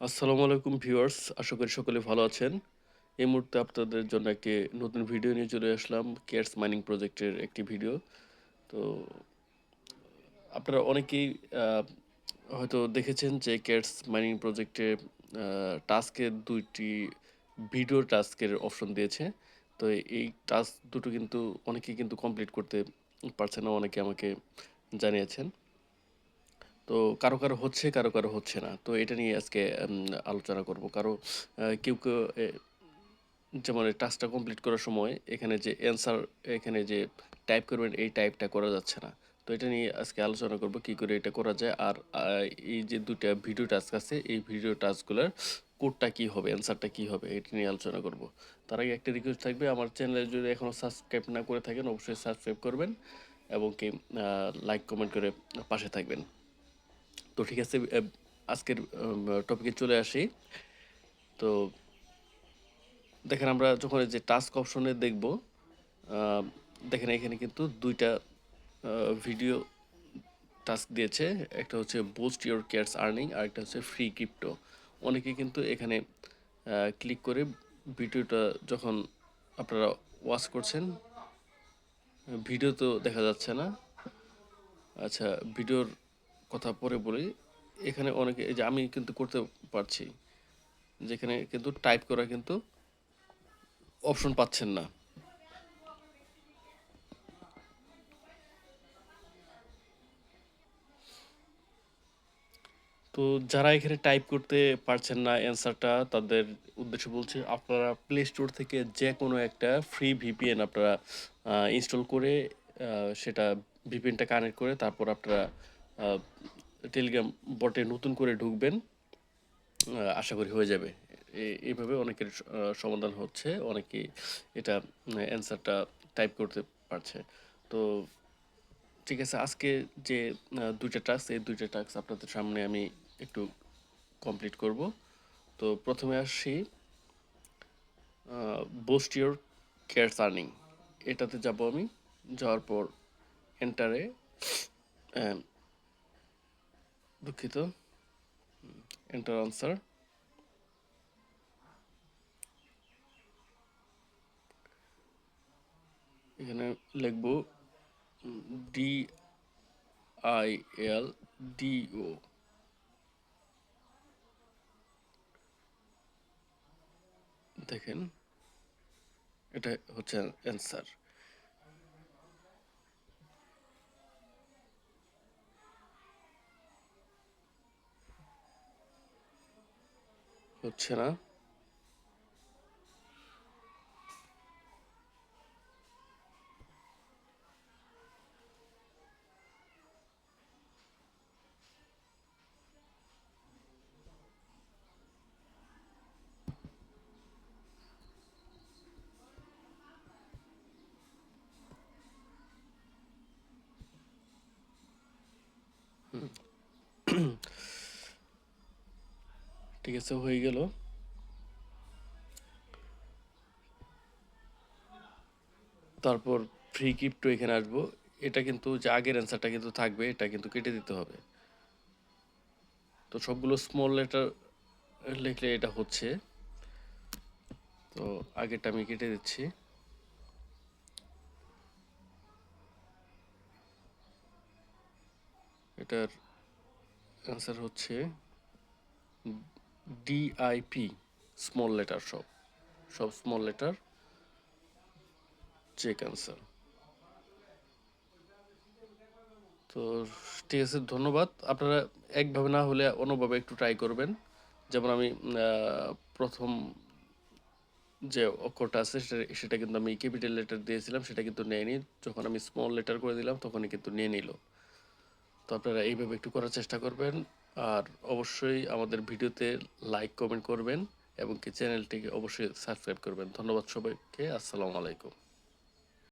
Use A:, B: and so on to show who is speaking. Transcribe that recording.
A: আসসালামু আলাইকুম ভিউয়ার্স, আশা করি সকলে ভালো আছেন। এই মুহূর্তে আপনাদের জন্য একটি নতুন ভিডিও নিয়ে চলে আসলাম। কেয়ারস মাইনিং প্রজেক্টের একটি ভিডিও। তো আপনারা অনেকেই আহ, হয়তো দেখেছেন যে কেয়ারস মাইনিং প্রজেক্টে টাস্কের দুইটি ভিডিও টাস্কের অপশন দিয়েছে। তো এই টাস্ক দুটো কিন্তু অনেকেই কিন্তু কমপ্লিট করতে পারছে না, অনেকে আমাকে জানিয়েছেন। তো কারো কারো হচ্ছে, কারো কারো হচ্ছে না। তো এটা নিয়ে আজকে আলোচনা করব। কেউ কেউ যেমন এই টাস্কটা কমপ্লিট করার সময় এখানে যে অ্যান্সার, এখানে যে টাইপ করবেন এই টাইপটা করা যাচ্ছে না। তো এটা নিয়ে আজকে আলোচনা করব কি করে এটা করা যায়। আর এই যে দুইটা ভিডিও টাস্ক আছে, এই ভিডিও টাস্কগুলোর কোডটা কি হবে, অ্যান্সারটা কি হবে, এটা নিয়ে আলোচনা করব। তার আগে একটা রিকোয়েস্ট থাকবে, আমার চ্যানেলে যদি এখনও সাবস্ক্রাইব না করে থাকেন অবশ্যই সাবস্ক্রাইব করবেন এবং কি লাইক কমেন্ট করে পাশে থাকবেন। তো ঠিক আছে, আজকের টপিকে চলে আসি। তো দেখেন, আমরা যখন এই যে টাস্ক অপশনে দেখব, আহ, দেখেন এখানে কিন্তু দুইটা ভিডিও টাস্ক দিয়েছে। একটা হচ্ছে বুস্ট ইওর কেয়ারস আর্নিং, আর একটা হচ্ছে ফ্রি ক্রিপ্টো। অনেকে কিন্তু এখানে ক্লিক করে ভিডিওটা যখন আপনারা ওয়াচ করছেন, ভিডিও তো দেখা যাচ্ছে না। আচ্ছা, ভিডিওর কথা পরে বলি। এখানে অনেকে, এই যে আমি কিন্তু করতে পারছি, যেখানে কিন্তু টাইপ করা কিন্তু অপশন পাচ্ছেন না। তো যারা এখানে টাইপ করতে পারছেন না অ্যান্সারটা, তাদের উদ্দেশ্যে বলছি, আপনারা প্লে স্টোর থেকে যে কোনো একটা ফ্রি ভিপিএন আপনারা ইনস্টল করে সেটা ভিপিএনটা কানেক্ট করে তারপর আপনারা টেলিগ্রাম বটে নতুন করে ঢুকবেন। আশা করি হয়ে যাবে। এইভাবে অনেকের সমাধান হচ্ছে, অনেকেই এটা অ্যান্সারটা টাইপ করতে পারছে। তো ঠিক আছে, আজকে যে দুইটা টাস্ক, এই দুইটা টাস্ক আপনাদের সামনে আমি একটু কমপ্লিট করব। তো প্রথমে আসি বুস্ট ইওর কেয়ারস আর্নিং, এটাতে যাব আমি। যাওয়ার পর এন্টারে, দুঃখিত, এন্টার আনসার, এখানে লিখব DILDO। দেখেন, এটা হচ্ছে অ্যান্সার। হচ্ছে না। ঠিক আছে, হয়ে গেল। তারপর ফ্রি ক্রিপ্টো এখানে আসবো। এটা কিন্তু যে আগের অ্যান্সারটা কিন্তু থাকবে, এটা কিন্তু কেটে দিতে হবে। তো সবগুলো স্মল লেটার লিখলে এটা হচ্ছে। তো আগেরটা আমি কেটে দিচ্ছি। এটার অ্যান্সার হচ্ছে DIP, স্মল লেটার, সব সব স্মল লেটার, চেক অ্যান্সার। তো ঠিক আছে, ধন্যবাদ। আপনারা একভাবে না হলে অন্যভাবে একটু ট্রাই করবেন। যেমন আমি প্রথম যে অক্ষরটা আছে সেটা সেটা কিন্তু আমি ক্যাপিটাল লেটার দিয়েছিলাম, সেটা কিন্তু নেয়নি। যখন আমি স্মল লেটার করে দিলাম তখনই কিন্তু নিয়ে নিল। তো আপনারা এইভাবে একটু করার চেষ্টা করবেন। আর অবশ্যই আমাদের ভিডিওতে লাইক কমেন্ট করবেন এবং কি চ্যানেলটিকে অবশ্যই সাবস্ক্রাইব করবেন। ধন্যবাদ সবাইকে। আসসালামু আলাইকুম।